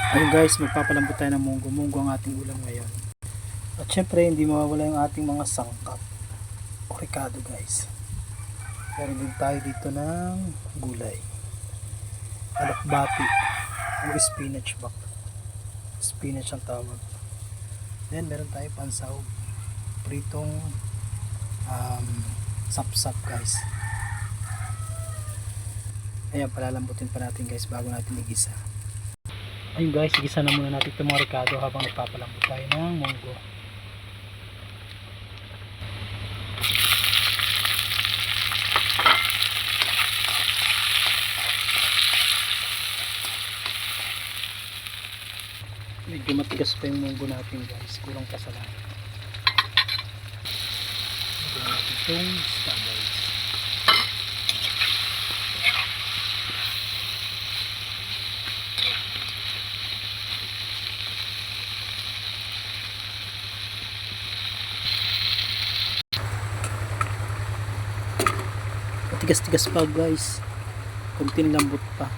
Ayun guys, magpapalambot tayo ng munggo. Munggo ang ating ulam ngayon. At syempre, hindi mawawala yung ating mga sangkap o ricado guys. Meron din tayo dito ng gulay. Alokbati o spinach bak. Spinach ang tawag. Then meron tayo pansaw. Pritong sapsap guys. Ayan, palalambutin pa natin guys bago natin igisa. Ayun guys, igisa na muna natin itong mga ricado habang nagpapalambot tayo ng munggo. Medyo matigas pa yung munggo natin guys, kulang pa sa lahat. Lagyan natin itong isda guys. Tigas-tigas pa guys, kunting lambot pa.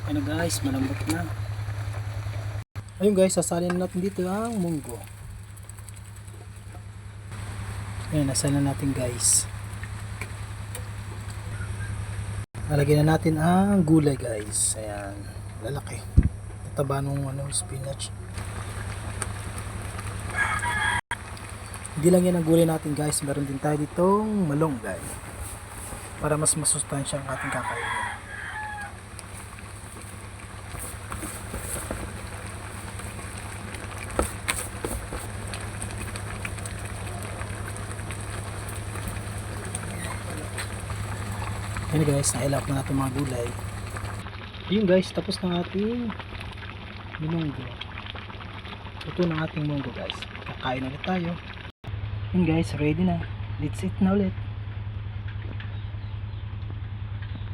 Ano guys, malambot na. Ayun guys, sasalin natin dito ang munggo. Ayun, nasalin na natin guys. Lalagyan na natin ang gulay guys. Ayan, lalaki. Taba nung spinach. Hindi lang yan ang gulay natin guys. Meron din tayo ditong malunggay. Para mas masustansya ang ating kakainin. Ayan guys, nailap na natin mga gulay. Ayun guys, tapos na ating minunggo. Ito na ating munggo guys. Kakain ulit tayo. Ayan guys, ready na. Let's eat na ulit.